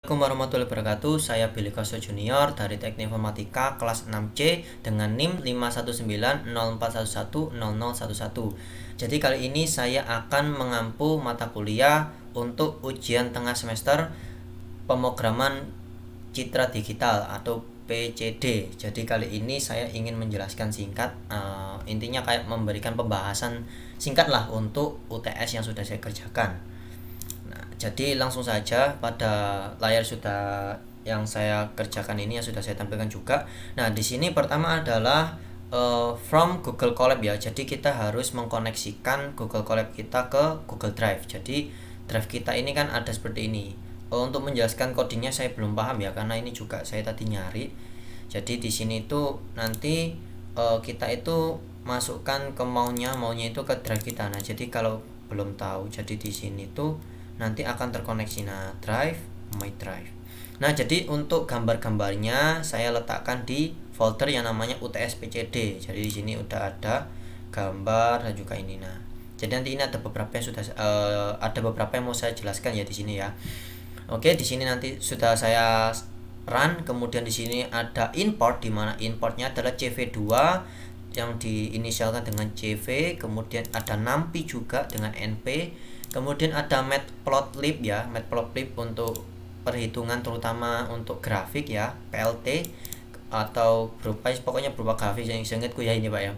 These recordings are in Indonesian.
Assalamualaikum warahmatullahi wabarakatuh. Saya Billy Koso Junior dari Teknik Informatika kelas 6C dengan NIM 51904110011. Jadi kali ini saya akan mengampu mata kuliah untuk ujian tengah semester pemrograman citra digital atau PCD. Jadi kali ini saya ingin menjelaskan singkat, intinya kayak memberikan pembahasan singkat lah untuk UTS yang sudah saya kerjakan. Jadi langsung saja pada layar sudah yang saya kerjakan ini yang sudah saya tampilkan juga. Nah, di sini pertama adalah from Google Colab ya. Jadi kita harus mengkoneksikan Google Colab kita ke Google Drive. Jadi drive kita ini kan ada seperti ini. Untuk menjelaskan codingnya saya belum paham ya, karena ini juga saya tadi nyari. Jadi di sini itu nanti kita itu masukkan ke maunya itu ke drive kita. Nah, jadi kalau belum tahu, jadi di sini tuh nanti akan terkoneksi. Nah, drive, my drive. Nah, jadi untuk gambar-gambarnya saya letakkan di folder yang namanya UTS PCD. Jadi di sini udah ada gambar dan juga ini. Nah, jadi nanti ini ada beberapa yang sudah ada beberapa yang mau saya jelaskan ya di sini ya. Oke, di sini nanti sudah saya run. Kemudian di sini ada import, di mana importnya adalah CV2 yang diinisialkan dengan CV. Kemudian ada numpy juga dengan NP. Kemudian ada matplotlib ya, matplotlib untuk perhitungan terutama untuk grafik ya, PLT atau berupa pokoknya berupa grafik yang seingatku ya ini Pak ya.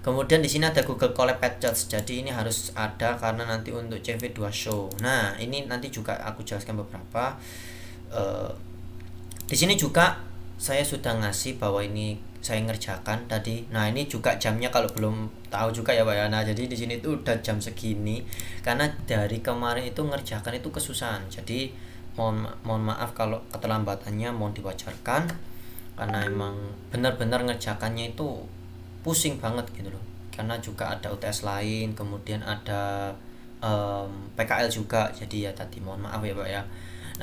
Kemudian di sini ada Google Colab Patches. Jadi ini harus ada karena nanti untuk CV2 show. Nah, ini nanti juga aku jelaskan beberapa. Di sini juga saya sudah ngasih bahwa ini saya ngerjakan tadi. Nah, ini juga jamnya kalau belum tahu juga ya Pak ya. Nah, jadi di sini tuh udah jam segini karena dari kemarin itu ngerjakan itu kesusahan. Jadi mohon maaf kalau keterlambatannya, mohon diwajarkan karena emang benar-benar ngerjakannya itu pusing banget gitu loh. Karena juga ada UTS lain, kemudian ada PKL juga. Jadi ya tadi mohon maaf ya Pak ya.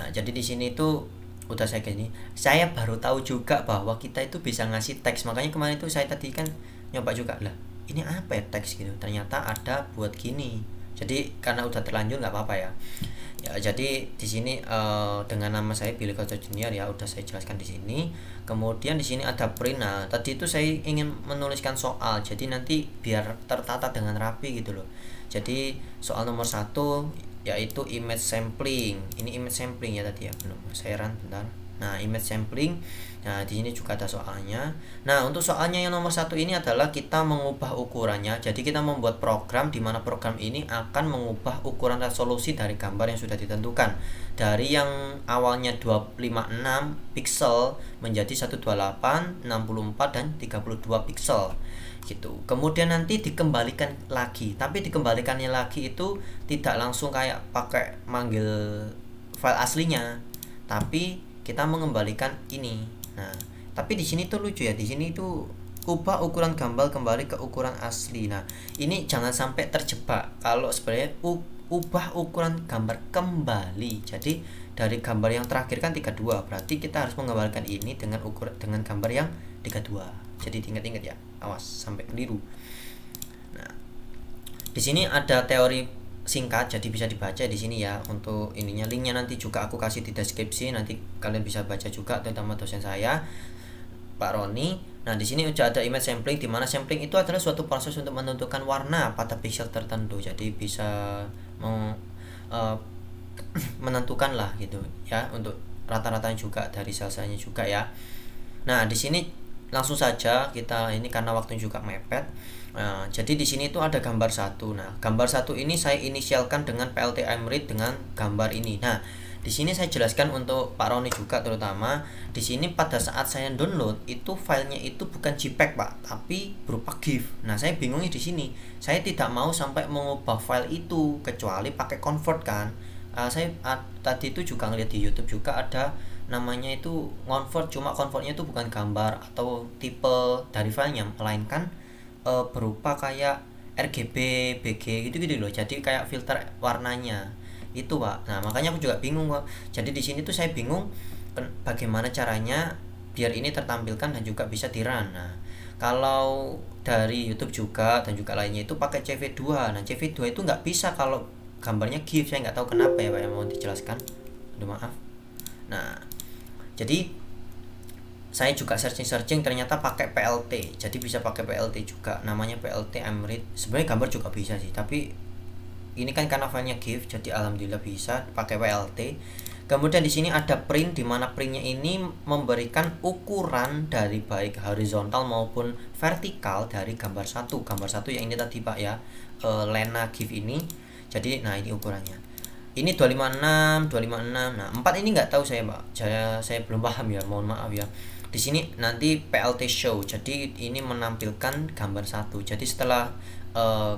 Nah, jadi di sini tuh udah saya gini, saya baru tahu juga bahwa kita itu bisa ngasih teks. Makanya kemarin itu saya tadi kan nyoba juga lah, ini apa ya teks gitu, ternyata ada buat gini. Jadi karena udah terlanjur nggak apa-apa ya. Ya, jadi di sini dengan nama saya Billy Koso Junior ya, udah saya jelaskan di sini. Kemudian di sini ada print. Nah, tadi itu saya ingin menuliskan soal, jadi nanti biar tertata dengan rapi gitu loh. Jadi soal nomor 1 yaitu image sampling. Ini image sampling ya tadi ya, belum saya run bentar. Nah, image sampling. Nah, di sini juga ada soalnya. Nah, untuk soalnya yang nomor 1 ini adalah kita mengubah ukurannya. Jadi kita membuat program di mana program ini akan mengubah ukuran resolusi dari gambar yang sudah ditentukan. Dari yang awalnya 256 pixel menjadi 128, 64 dan 32 pixel gitu. Kemudian nanti dikembalikan lagi, tapi dikembalikannya lagi itu tidak langsung kayak pakai manggil file aslinya, tapi kita mengembalikan ini. Nah, tapi di sini tuh lucu ya, di sini tuh ubah ukuran gambar kembali ke ukuran asli. Nah, ini jangan sampai terjebak kalau sebenarnya ubah ukuran gambar kembali. Jadi dari gambar yang terakhir kan 32, berarti kita harus mengembalikan ini dengan dengan gambar yang 32. Jadi ingat-ingat ya, awas sampai keliru. Nah, di sini ada teori singkat, jadi bisa dibaca di sini ya. Untuk ininya, linknya nanti juga aku kasih di deskripsi, nanti kalian bisa baca juga, terutama dosen saya Pak Roni. Nah, di sini sudah ada image sampling, di mana sampling itu adalah suatu proses untuk menentukan warna pada pixel tertentu. Jadi bisa menentukan lah gitu ya, untuk rata-ratanya juga dari sel-selnya juga ya. Nah, di sini langsung saja kita ini karena waktunya juga mepet. Nah, jadi di sini itu ada gambar 1. Nah, gambar 1 ini saya inisialkan dengan PLT imread dengan gambar ini. Nah, di sini saya jelaskan untuk Pak Roni juga terutama. Di sini pada saat saya download itu filenya itu bukan JPEG Pak, tapi berupa GIF. Nah, saya bingungnya di sini. Saya tidak mau sampai mengubah file itu kecuali pakai convert kan. Saya tadi itu juga ngeliat di YouTube juga ada namanya itu convert, cuma convertnya itu bukan gambar atau tipe dari filenya, melainkan berupa kayak RGB, BG gitu-gitu loh. Jadi kayak filter warnanya itu Pak. Nah, makanya aku juga bingung Pak. Jadi di sini tuh saya bingung bagaimana caranya biar ini tertampilkan dan juga bisa di-run. Nah, kalau dari YouTube juga dan juga lainnya itu pakai CV2. Nah, CV2 itu nggak bisa kalau gambarnya GIF. Saya nggak tahu kenapa ya Pak, yang mau dijelaskan. Aduh maaf. Nah, Jadi saya juga searching ternyata pakai PLT, jadi bisa pakai PLT juga, namanya PLT Emrit. Sebenarnya gambar juga bisa sih, tapi ini kan karena filenya GIF, jadi alhamdulillah bisa pakai PLT. Kemudian di sini ada print, di mana printnya ini memberikan ukuran dari baik horizontal maupun vertikal dari gambar satu yang ini tadi Pak ya, Lena GIF ini. Jadi nah ini ukurannya, ini 256. Nah 4 ini nggak tahu saya Pak, saya belum paham ya, mohon maaf ya. Di sini nanti PLT show, jadi ini menampilkan gambar satu. Jadi setelah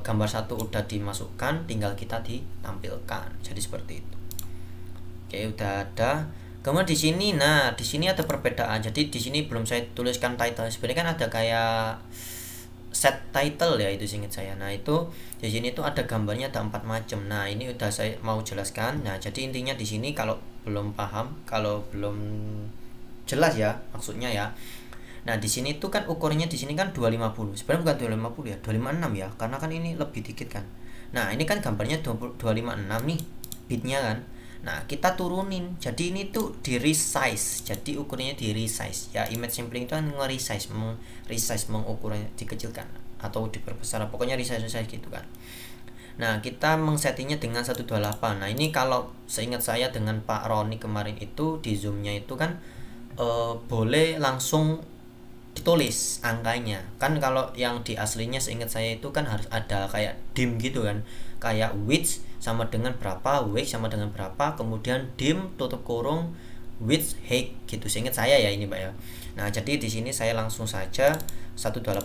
gambar satu udah dimasukkan, tinggal kita ditampilkan. Jadi seperti itu. Oke, udah ada. Kemudian di sini, nah di sini ada perbedaan. Jadi di sini belum saya tuliskan title. Sebenarnya kan ada kayak set title ya, itu seingat saya. Nah itu di sini tuh ada gambarnya, ada 4 macam. Nah ini udah saya mau jelaskan. Nah jadi intinya di sini kalau belum paham, kalau belum jelas ya maksudnya ya. Nah di sini tuh kan ukurannya di sini kan 250. Sebenarnya bukan 250 ya, 256 ya, karena kan ini lebih dikit kan. Nah ini kan gambarnya 256 nih bitnya kan. Nah kita turunin, jadi ini tuh di resize, jadi ukurannya di resize ya. Image sampling itu kan nge-resize, mengukurnya dikecilkan atau diperbesar, pokoknya resize gitu kan. Nah kita mengsettingnya dengan 128. Nah ini kalau seingat saya dengan Pak Roni kemarin itu di zoomnya itu kan boleh langsung ditulis angkanya kan. Kalau yang di aslinya seingat saya itu kan harus ada kayak dim gitu kan, kayak width sama dengan berapa, weight sama dengan berapa, kemudian dim tutup kurung width height gitu, seingat saya ya ini Pak ya. Nah jadi di sini saya langsung saja 128.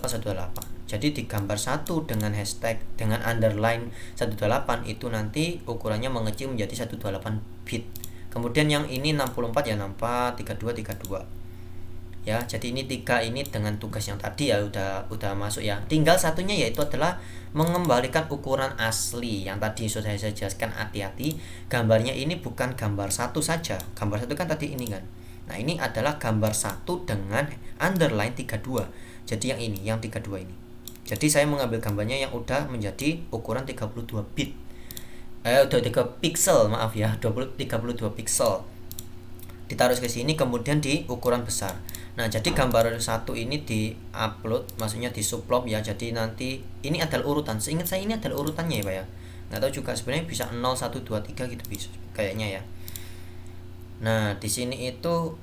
Jadi di gambar satu dengan hashtag dengan underline 128 itu nanti ukurannya mengecil menjadi 128 bit. Kemudian yang ini 64 ya, 64 32 ya. Jadi ini 3 ini dengan tugas yang tadi ya udah masuk ya. Tinggal satunya yaitu adalah mengembalikan ukuran asli yang tadi sudah saya jelaskan. Hati-hati, gambarnya ini bukan gambar satu saja. Gambar satu kan tadi ini kan. Nah ini adalah gambar satu dengan underline 32. Jadi yang ini, yang 32 ini. Jadi saya mengambil gambarnya yang udah menjadi ukuran 32 bit. Udah 3 pixel, maaf ya, 32 pixel. Ditaruh ke sini, kemudian di ukuran besar. Nah, jadi gambar satu ini di-upload, maksudnya di-sublob ya. Jadi nanti ini adalah urutan. Seingat saya ini adalah urutannya ya, Pak ya. Nggak tahu juga, sebenarnya bisa 0 1 2 3 gitu bisa kayaknya ya. Nah, di sini itu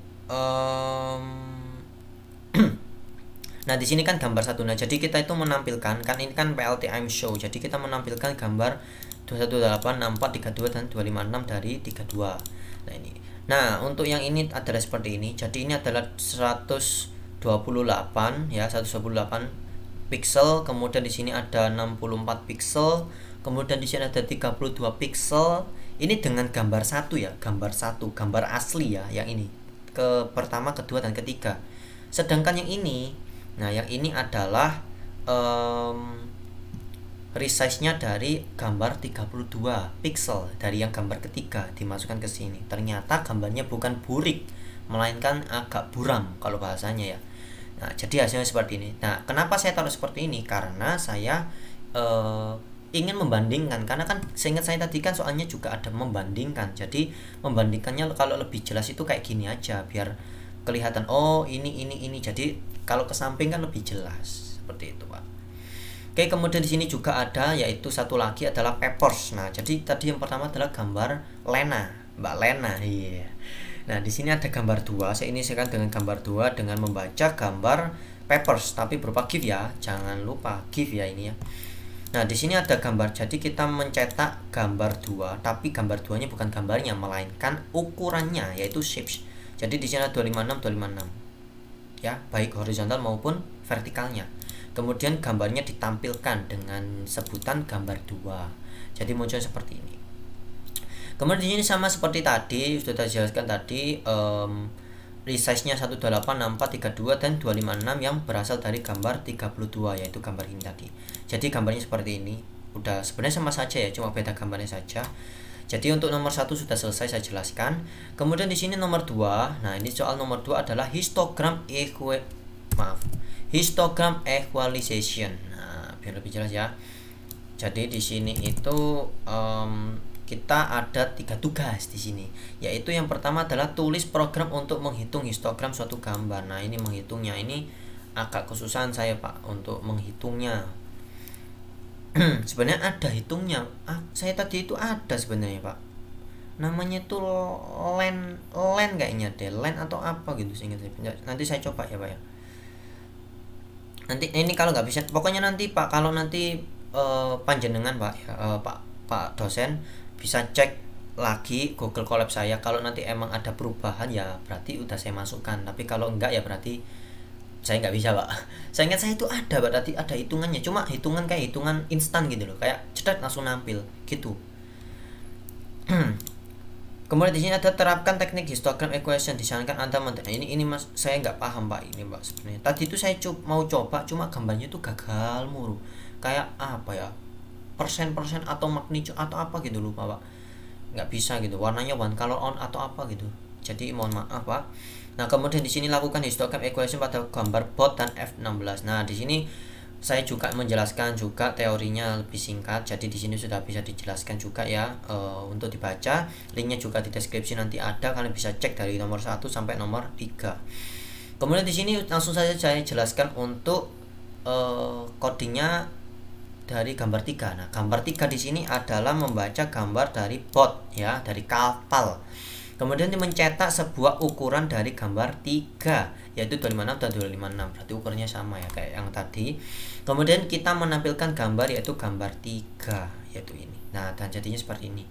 nah, di sini kan gambar satu. Nah, jadi kita itu menampilkan kan ini kan PLTM show. Jadi kita menampilkan gambar 218, 64, 32 dan 256 dari 32. Nah, ini. Nah, untuk yang ini adalah seperti ini. Jadi ini adalah 128 ya, 128 pixel. Kemudian di sini ada 64 pixel. Kemudian di sini ada 32 pixel. Ini dengan gambar satu ya, gambar satu, gambar asli ya, yang ini. Ke pertama, kedua dan ketiga. Sedangkan yang ini, nah yang ini adalah resize-nya dari gambar 32 pixel dari yang gambar ketiga dimasukkan ke sini. Ternyata gambarnya bukan burik, melainkan agak buram kalau bahasanya ya. Nah, jadi hasilnya seperti ini. Nah, kenapa saya taruh seperti ini? Karena saya ingin membandingkan, karena kan seingat saya tadi kan soalnya juga ada membandingkan. Jadi membandingkannya kalau lebih jelas itu kayak gini aja, biar kelihatan oh ini. Jadi kalau ke samping kan lebih jelas seperti itu, Pak. Oke, kemudian di sini juga ada yaitu satu lagi adalah papers. Nah, jadi tadi yang pertama adalah gambar Lena, Mbak Lena. Iya. Nah, di sini ada gambar 2. Saya inisikan dengan gambar 2 dengan membaca gambar papers tapi berupa GIF ya. Jangan lupa GIF ya ini ya. Nah, di sini ada gambar. Jadi kita mencetak gambar 2, tapi gambar 2-nya bukan gambarnya melainkan ukurannya yaitu shapes. Jadi di sini ada 256. Ya, baik horizontal maupun vertikalnya. Kemudian gambarnya ditampilkan dengan sebutan gambar 2. Jadi muncul seperti ini. Kemudian ini sama seperti tadi sudah saya jelaskan tadi, resize-nya 128, 64, 32 dan 256 yang berasal dari gambar 32 yaitu gambar ini tadi. Jadi gambarnya seperti ini. Udah sebenarnya sama saja ya, cuma beda gambarnya saja. Jadi untuk nomor 1 sudah selesai saya jelaskan. Kemudian di sini nomor 2. Nah, ini soal nomor 2 adalah histogram equalization. Nah, biar lebih jelas ya. Jadi di sini itu kita ada 3 tugas di sini, yaitu yang pertama adalah tulis program untuk menghitung histogram suatu gambar. Nah ini menghitungnya, ini agak kesusahan saya Pak untuk menghitungnya. Sebenarnya ada hitungnya, saya tadi itu ada sebenarnya Pak, namanya itu len kayaknya deh, len atau apa gitu seingat saya. Nanti saya coba ya Pak ya. Nanti ini kalau nggak bisa, pokoknya nanti Pak, kalau nanti panjenengan Pak ya, Pak dosen bisa cek lagi Google Colab saya. Kalau nanti emang ada perubahan ya berarti udah saya masukkan, tapi kalau enggak ya berarti saya nggak bisa Pak. Saya ingat saya itu ada Pak, tadi ada hitungannya, cuma hitungan kayak hitungan instan gitu loh, kayak cetak langsung nampil gitu. Kemudian di sini ada terapkan teknik histogram equation, disarankan Anda ini Mas, saya nggak paham Pak ini Pak sebenarnya. Tadi itu saya mau coba, cuma gambarnya itu gagal mulu. Kayak apa ya? Persen atau magnitude atau apa gitu, lupa Pak. Nggak bisa gitu. Warnanya one color on atau apa gitu. Jadi mohon maaf Pak. Nah, kemudian di sini lakukan histogram equation pada gambar bot dan F16. Nah, di sini saya juga menjelaskan juga teorinya lebih singkat, jadi di sini sudah bisa dijelaskan juga ya, untuk dibaca. Linknya juga di deskripsi nanti ada, kalian bisa cek dari nomor 1 sampai nomor 3. Kemudian di sini langsung saja saya jelaskan untuk codingnya dari gambar 3. Nah, gambar 3 di sini adalah membaca gambar dari bot ya, dari kapal. Kemudian mencetak sebuah ukuran dari gambar 3, yaitu 256 dan 256. Berarti ukurannya sama ya kayak yang tadi. Kemudian kita menampilkan gambar, yaitu gambar 3, yaitu ini. Nah, dan jadinya seperti ini.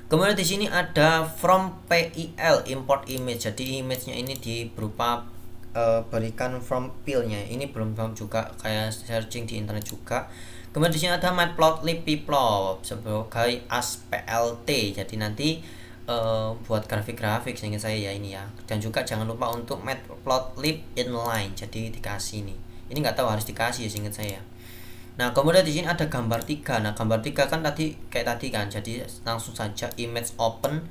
Kemudian di sini ada from PIL, import image. Jadi image-nya ini berupa berikan from PIL-nya. Ini belum juga, kayak searching di internet juga. Kemudian di sini ada matplotlib pplot sebagai ASPLT. Jadi nanti buat grafik-grafik sehingga saya ya ini ya. Dan juga jangan lupa untuk matplotlib inline, jadi dikasih nih. Ini nggak tahu harus dikasih ya seingat saya. Nah, kemudian di sini ada gambar 3. Nah, gambar 3 kan tadi kayak tadi kan. Jadi langsung saja image open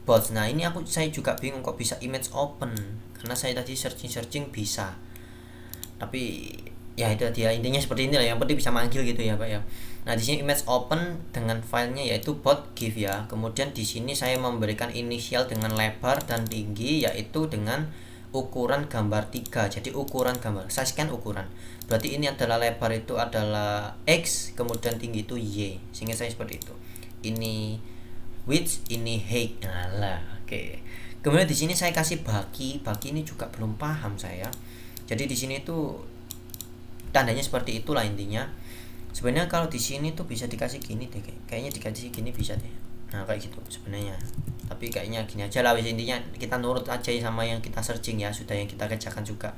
bots. Nah, ini saya juga bingung kok bisa image open. Karena saya tadi searching bisa. Tapi ya itu dia, intinya seperti ini lah, yang penting bisa manggil gitu ya Pak ya. Nah, di sini image open dengan filenya yaitu bot gif ya. Kemudian di sini saya memberikan inisial dengan lebar dan tinggi, yaitu dengan ukuran gambar 3. Jadi ukuran gambar, saya scan ukuran. Berarti ini adalah lebar itu adalah X, kemudian tinggi itu Y. Sehingga saya seperti itu. Ini width, ini height. Nah, oke. Kemudian di sini saya kasih bagi ini juga belum paham saya. Jadi di sini itu tandanya seperti itulah intinya. Sebenarnya kalau di sini tuh bisa dikasih gini deh, kayaknya dikasih gini bisa deh. Nah, kayak gitu sebenarnya. Tapi kayaknya gini aja lah, intinya kita nurut aja sama yang kita searching ya, sudah yang kita kerjakan juga.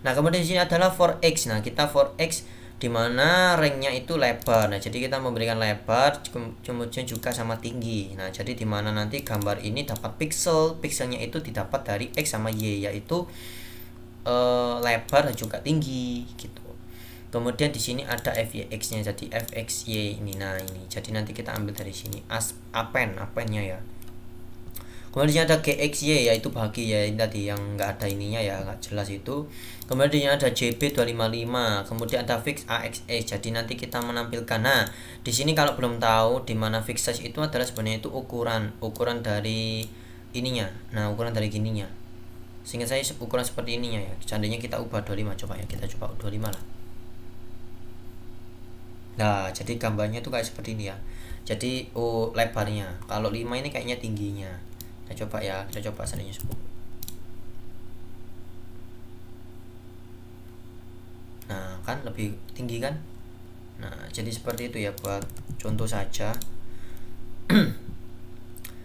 Nah, kemudian di sini adalah for X. Nah, kita for X dimana ringnya itu lebar. Nah, jadi kita memberikan lebar, kemudian juga sama tinggi. Nah, jadi dimana nanti gambar ini dapat pikselnya itu didapat dari X sama Y, yaitu lebar dan juga tinggi gitu. Kemudian di sini ada FYX-nya, jadi FXY ini. Nah, ini. Jadi nanti kita ambil dari sini append-nya ya. Kemudian di sini ada GXY, yaitu bagi ya, ini tadi yang enggak ada ininya ya, enggak jelas itu. Kemudian di sini ada JB255, kemudian ada fix AXS. Jadi nanti kita menampilkan. Nah, di sini kalau belum tahu di mana fix size itu adalah sebenarnya itu ukuran dari ininya. Nah, ukuran dari gininya. Sehingga saya ukuran seperti ininya ya. Seandainya kita ubah 25, coba ya, kita coba 25 lah. Nah, jadi gambarnya tuh kayak seperti ini ya. Jadi lebarnya. Kalau 5 ini kayaknya tingginya. Kita coba ya, kita coba seandainya 10. Nah, kan lebih tinggi kan? Nah, jadi seperti itu ya, buat contoh saja.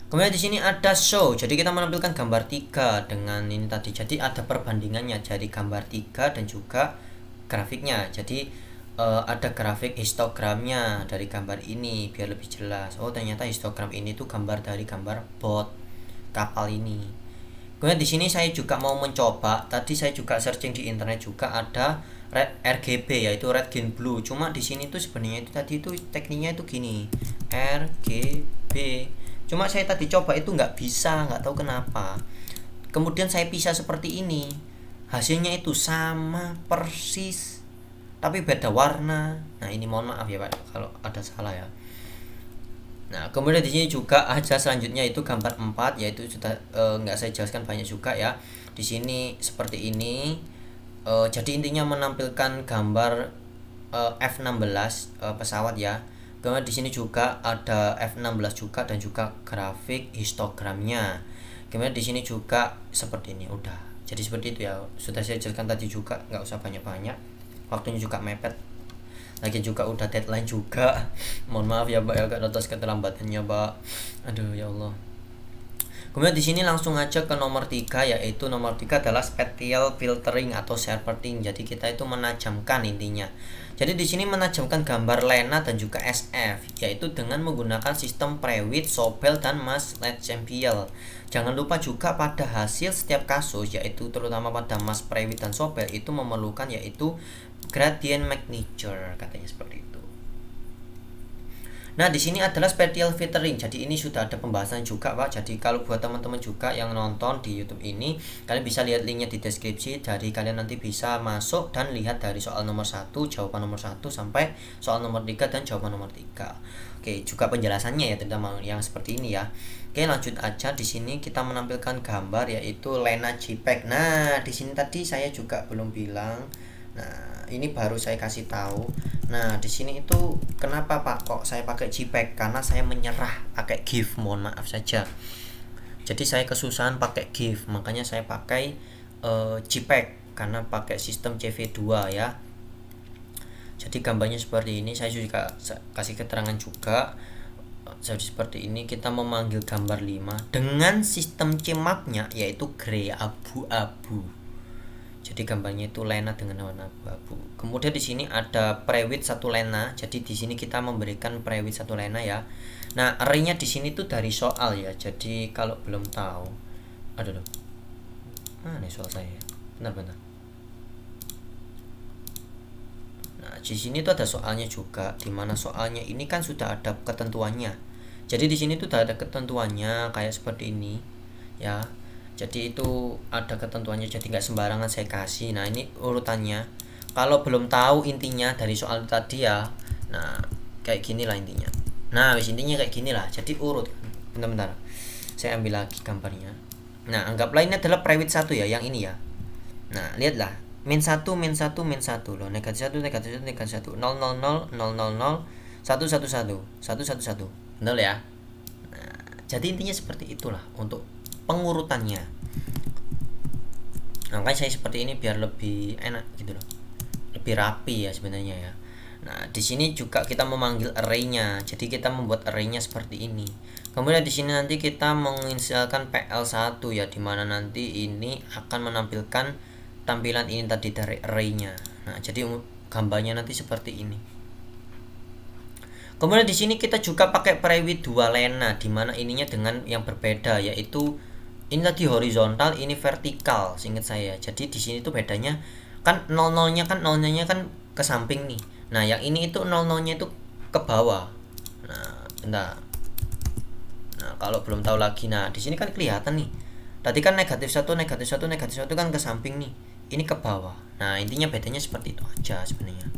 Kemudian di sini ada show. Jadi kita menampilkan gambar 3 dengan ini tadi. Jadi ada perbandingannya dari gambar 3 dan juga grafiknya. Jadi ada grafik histogramnya dari gambar ini biar lebih jelas. Oh, ternyata histogram ini tuh gambar dari gambar bot kapal ini. Kemudian di sini saya juga mau mencoba. Tadi saya juga searching di internet juga ada red RGB, yaitu red green blue. Cuma di sini tuh sebenarnya itu tadi itu tekniknya itu gini, RGB. Cuma saya tadi coba itu nggak bisa, nggak tahu kenapa. Kemudian saya pisah seperti ini, hasilnya itu sama persis, tapi beda warna. Nah, ini mohon maaf ya Pak kalau ada salah ya. Nah, kemudian di sini juga ada selanjutnya itu gambar 4, yaitu sudah nggak saya jelaskan banyak juga ya. Di sini seperti ini. Jadi intinya menampilkan gambar F-16 pesawat ya. Kemudian di sini juga ada F-16 juga dan juga grafik histogramnya. Kemudian di sini juga seperti ini udah. Jadi seperti itu ya. Sudah saya jelaskan tadi juga, nggak usah banyak-banyak. Waktunya juga mepet. Lagi juga udah deadline juga. Mohon maaf ya Mbak ya, agak atas keterlambatannya Mbak. Aduh ya Allah. Kemudian di sini langsung aja ke nomor 3, yaitu nomor 3 adalah spatial filtering atau sharpening. Jadi kita itu menajamkan intinya. Jadi di sini menajamkan gambar lena dan juga SF, yaitu dengan menggunakan sistem Prewitt, Sobel dan mask Lengchenviel. Jangan lupa juga pada hasil setiap kasus, yaitu terutama pada mask Prewitt dan Sobel itu memerlukan yaitu gradient magnitude, katanya seperti itu. Nah, di sini adalah spatial filtering. Jadi ini sudah ada pembahasan juga, Pak. Jadi kalau buat teman-teman juga yang nonton di YouTube ini, kalian bisa lihat linknya di deskripsi. Dari kalian nanti bisa masuk dan lihat dari soal nomor 1, jawaban nomor 1 sampai soal nomor 3 dan jawaban nomor 3. Oke, juga penjelasannya ya, terutama yang seperti ini ya. Oke, lanjut aja. Di sini kita menampilkan gambar yaitu Lena JPEG. Nah, di sini tadi saya juga belum bilang. Nah, ini baru saya kasih tahu. Nah, di sini itu kenapa Pak kok saya pakai JPEG? Karena saya menyerah pakai GIF, mohon maaf saja. Jadi saya kesusahan pakai GIF, makanya saya pakai JPEG karena pakai sistem CV2 ya. Jadi gambarnya seperti ini. Saya juga kasih keterangan juga. Jadi seperti ini kita memanggil gambar 5 dengan sistem CMAP-nya yaitu grey abu-abu. Jadi gambarnya itu lena dengan warna abu-abu. Kemudian di sini ada Prewitt 1 lena. Jadi di sini kita memberikan Prewitt 1 lena ya. Nah, arraynya di sini tuh dari soal ya. Jadi kalau belum tahu, aduh loh. Ini soal saya. Benar-benar. Nah, di sini tuh ada soalnya juga. Dimana soalnya ini kan sudah ada ketentuannya. Jadi di sini tuh ada ketentuannya kayak seperti ini, ya. Jadi itu ada ketentuannya, jadi nggak sembarangan saya kasih. Nah, ini urutannya. Kalau belum tahu intinya dari soal tadi ya, nah kayak gini lah intinya. Nah, intinya kayak gini lah. Jadi urut. Bentar-bentar. Saya ambil lagi gambarnya. Nah, anggaplah ini adalah Prewitt 1 ya, yang ini ya. Nah, lihatlah. Min 1 loh. Negatif 1, negatif 1, negatif 1. 0, 0, 0, 0, 0, 0, 1, 1, 1, 1, 1, 1. Benar ya? Nah, jadi intinya seperti itulah untuk pengurutannya. Makanya saya seperti ini biar lebih enak gitu loh, lebih rapi ya sebenarnya ya. Nah, di sini juga kita memanggil arraynya. Jadi kita membuat arraynya seperti ini. Kemudian di sini nanti kita menginisialkan PL1 ya, dimana nanti ini akan menampilkan tampilan ini tadi dari arraynya. Nah, jadi gambarnya nanti seperti ini. Kemudian di sini kita juga pakai Prewitt 2 lena, dimana ininya dengan yang berbeda, yaitu ini tadi horizontal, ini vertikal, seingat saya. Jadi di sini tuh bedanya kan 00-nya kan ke samping nih. Nah, yang ini itu 00-nya itu ke bawah. Nah, bentar. Nah, kalau belum tahu lagi, nah di sini kan kelihatan nih. Tadi kan negatif 1, negatif 1, negatif 1 kan ke samping nih. Ini ke bawah. Nah, intinya bedanya seperti itu aja sebenarnya.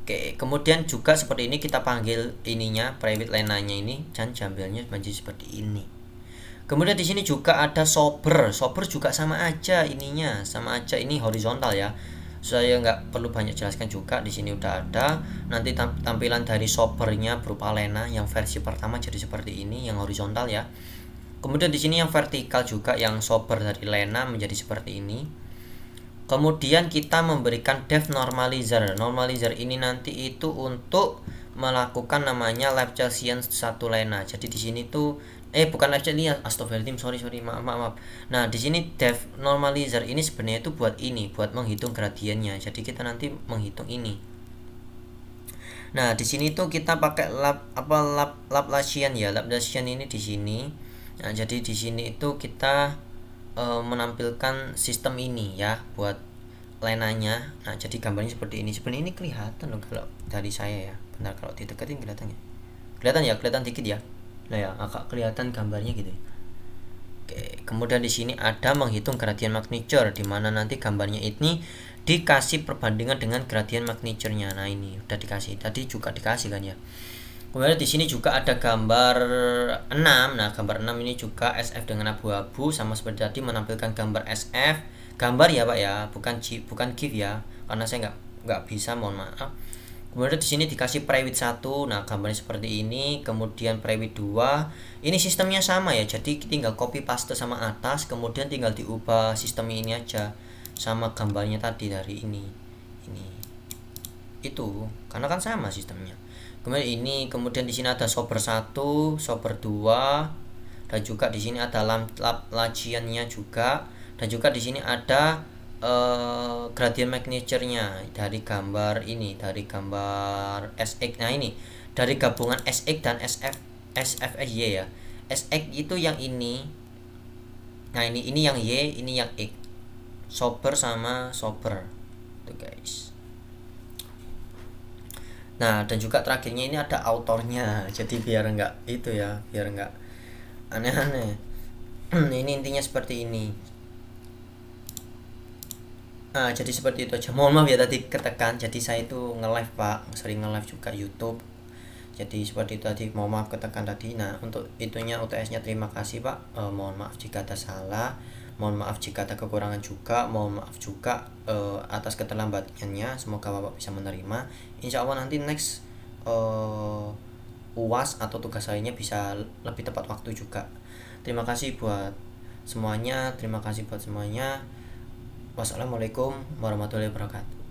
Oke, kemudian juga seperti ini kita panggil ininya Prewitt lenanya ini, dan jambilnya menjadi seperti ini. Kemudian di sini juga ada sober. Sober juga sama aja ininya, sama aja ini horizontal ya. Saya nggak perlu banyak jelaskan juga, di sini udah ada. Nanti tampilan dari sobernya berupa lena yang versi pertama jadi seperti ini, yang horizontal ya. Kemudian di sini yang vertikal juga yang sober dari lena menjadi seperti ini. Kemudian kita memberikan depth normalizer. Normalizer ini nanti itu untuk melakukan namanya Lipschitzian 1 lena. Jadi di sini tuh bukan Lipschitzian, astagfirullahaladzim, sorry, maaf. Nah, di sini depth normalizer ini sebenarnya itu buat menghitung gradiennya. Jadi kita nanti menghitung ini. Nah, di sini tuh kita pakai Laplacian ya. Laplacian ini di sini. Nah, jadi di sini itu kita menampilkan sistem ini ya buat lenanya. Nah, jadi gambarnya seperti ini. Sebenarnya ini kelihatan loh kalau dari saya ya. Benar, kalau dideketin kelihatan ya. Kelihatan dikit ya. Nah ya, agak kelihatan gambarnya gitu. Oke, kemudian di sini ada menghitung gradient magnitude, di mana nanti gambarnya ini dikasih perbandingan dengan gradient magnitude-nya. Nah, ini udah dikasih. Tadi juga dikasih kan ya. Kemudian di sini juga ada gambar 6. Nah, gambar 6 ini juga SF dengan abu-abu, sama seperti tadi menampilkan gambar SF, gambar ya Pak ya, bukan GIF ya, karena saya nggak bisa, mohon maaf. Kemudian di sini dikasih prewid 1. Nah, gambarnya seperti ini, kemudian prewid 2. Ini sistemnya sama ya, jadi tinggal copy paste sama atas, kemudian tinggal diubah sistem ini aja sama gambarnya tadi dari ini. Itu karena kan sama sistemnya. Kemudian ini, kemudian di sini ada sober 1, sober 2, dan juga di sini ada laciannya juga, dan juga di sini ada gradient magnitude-nya dari gambar ini, dari gambar SX. Nah, ini dari gabungan SX dan SFY ya. SX itu yang ini. Nah, ini yang Y, ini yang X. Sober sama sober. Tuh guys. Nah, dan juga terakhirnya ini ada autornya, jadi biar enggak itu ya, biar enggak aneh-aneh. Ini intinya seperti ini. Nah, jadi seperti itu aja. Mohon maaf ya tadi ketekan, jadi saya itu nge-live Pak, sering nge-live juga YouTube. Jadi seperti itu tadi, mohon maaf ketekan tadi. Nah, untuk itunya UTS-nya terima kasih Pak. Mohon maaf jika ada salah, mohon maaf jika ada kekurangan juga, mohon maaf juga atas keterlambatannya. Semoga Bapak bisa menerima. Insya Allah nanti next UAS atau tugas lainnya bisa lebih tepat waktu juga. Terima kasih buat semuanya, terima kasih buat semuanya. Wassalamualaikum warahmatullahi wabarakatuh.